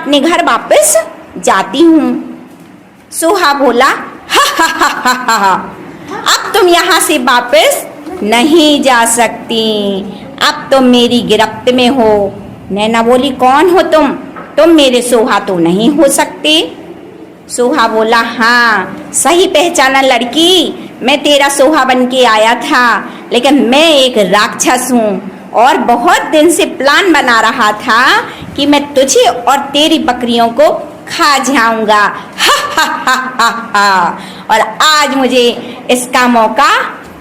अपने घर वापस जाती हूँ। सोहा बोला, हा हा हा हा हा हा, अब तुम यहाँ से वापस नहीं जा सकती, अब तुम मेरी गिरफ्त में हो। नैना बोली, कौन हो तुम मेरे सोहा तो नहीं हो सकते। सोहा बोला, हाँ सही पहचाना लड़की, मैं तेरा सोहा बन के आया था, लेकिन मैं एक राक्षस हूँ और बहुत दिन से प्लान बना रहा था कि मैं तुझे और तेरी बकरियों को खा जाऊंगा। हा हा हा हा हा, और आज मुझे इसका मौका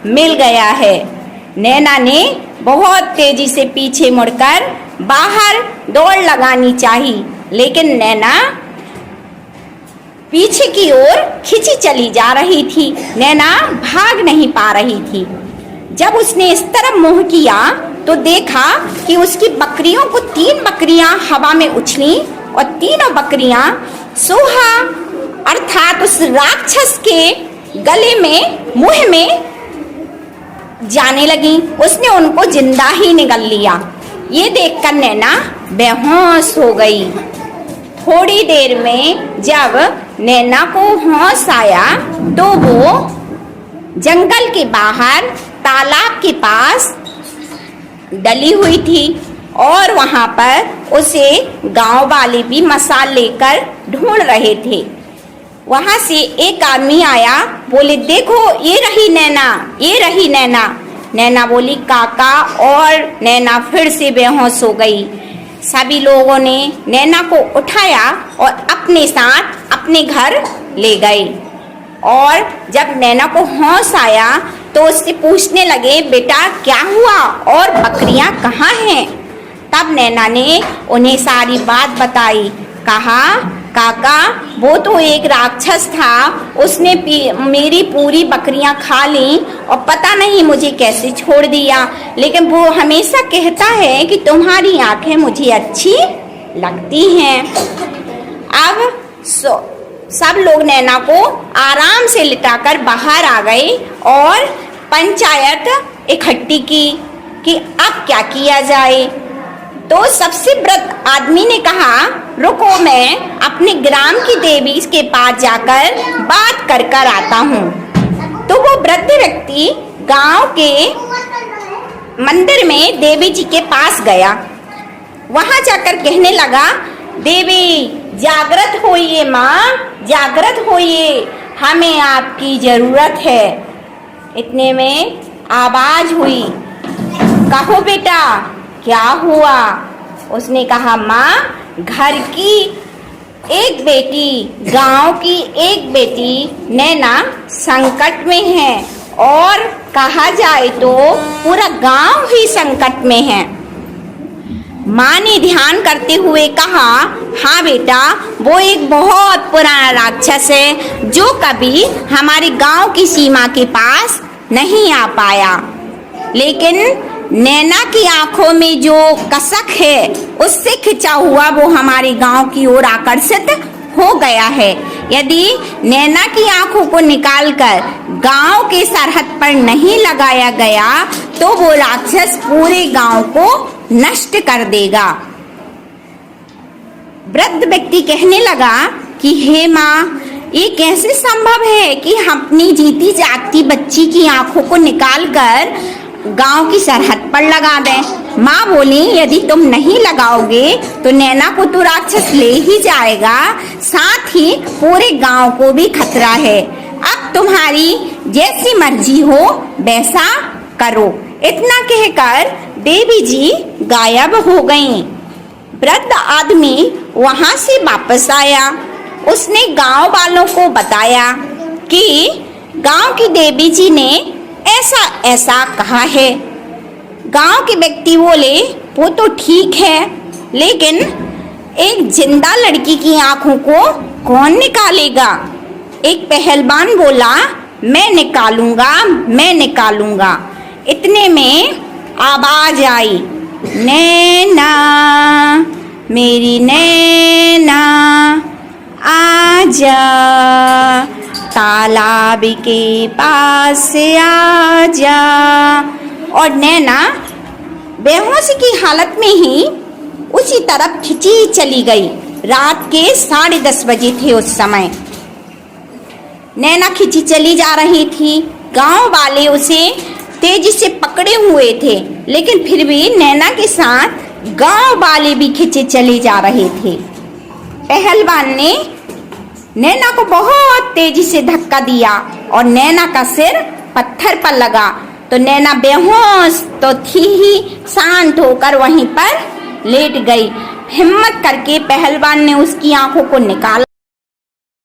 मिल गया है। नैना ने बहुत तेजी से पीछे मुड़कर बाहर दौड़ लगानी चाहिए, लेकिन नैना पीछे की ओर खिंची चली जा रही थी। नैना भाग नहीं पा रही थी। जब उसने इस तरफ मुंह किया तो देखा कि उसकी बकरियों को 3 बकरियां हवा में उछली और तीनों बकरियां सोहा अर्थात उस राक्षस के गले में मुंह में जाने लगी। उसने उनको जिंदा ही निगल लिया। ये देखकर नैना बेहोश हो गई। थोड़ी देर में जब नैना को होश आया तो वो जंगल के बाहर तालाब के पास डली हुई थी और वहां पर उसे गांव वाले भी मसाल लेकर ढूंढ रहे थे। वहां से एक आदमी आया, बोले, देखो ये रही नैना, ये रही नैना। नैना बोली, काका, और नैना फिर से बेहोश हो गई। सभी लोगों ने नैना को उठाया और अपने साथ अपने घर ले गए। और जब नैना को होश आया तो उससे पूछने लगे, बेटा क्या हुआ और बकरियां कहाँ हैं? तब नैना ने उन्हें सारी बात बताई। कहा, काका वो तो एक राक्षस था, उसने मेरी पूरी बकरियां खा ली और पता नहीं मुझे कैसे छोड़ दिया, लेकिन वो हमेशा कहता है कि तुम्हारी आंखें मुझे अच्छी लगती हैं। अब सब लोग नैना को आराम से लिटाकर बाहर आ गए और पंचायत इकट्ठी की कि अब क्या किया जाए। तो सबसे वृद्ध आदमी ने कहा, रुको मैं अपने ग्राम की देवी के पास जाकर बात कर आता हूँ। तो वो वृद्ध व्यक्ति गांव के मंदिर में देवी जी के पास गया। वहां जाकर कहने लगा, देवी जागृत होइए माँ, जागृत होइए, हमें आपकी जरूरत है। इतने में आवाज हुई, कहो बेटा क्या हुआ? उसने कहा, माँ घर की एक बेटी, गांव की एक बेटी नैना संकट में है और कहा जाए तो पूरा गांव ही संकट में है। माँ ने ध्यान करते हुए कहा, हाँ बेटा, वो एक बहुत पुराना राक्षस है जो कभी हमारे गांव की सीमा के पास नहीं आ पाया, लेकिन नैना की आंखों में जो कसक है उससे खिंचा हुआ वो हमारे गांव की ओर आकर्षित हो गया है। यदि नैना की आंखों को निकालकर गांव के सरहद पर नहीं लगाया गया तो वो राक्षस पूरे गांव को नष्ट कर देगा। वृद्ध व्यक्ति कहने लगा कि हे माँ, ये कैसे संभव है कि हम अपनी जीती जागती बच्ची की आंखों को निकालकर गांव की सरहद पर लगा दें। माँ बोली, यदि तुम नहीं लगाओगे तो नैना को तो राक्षस ले ही जाएगा, साथ ही पूरे गांव को भी खतरा है। अब तुम्हारी जैसी मर्जी हो वैसा करो। इतना कहकर देवी जी गायब हो गईं। वृद्ध आदमी वहां से वापस आया। उसने गांव वालों को बताया कि गांव की देवी जी ने ऐसा ऐसा कहा है। गांव के व्यक्ति बोले, वो तो ठीक है, लेकिन एक जिंदा लड़की की आंखों को कौन निकालेगा? एक पहलवान बोला, मैं निकालूंगा, मैं निकालूंगा। इतने में आवाज आई, नैना मेरी नैना आजा, तालाब के पास आजा। और नैना बेहोशी की हालत में ही उसी तरफ खिंची चली गई। रात के 10:30 बजे थे उस समय। नैना खिंची चली जा रही थी। गांव वाले उसे तेजी से पकड़े हुए थे, लेकिन फिर भी नैना के साथ गांव वाले भी खिंचे चले जा रहे थे। पहलवान ने नैना को बहुत तेजी से धक्का दिया और नैना का सिर पत्थर पर लगा। तो नैना बेहोश तो थी ही, शांत होकर वहीं पर लेट गई। हिम्मत करके पहलवान ने उसकी आंखों को निकाला।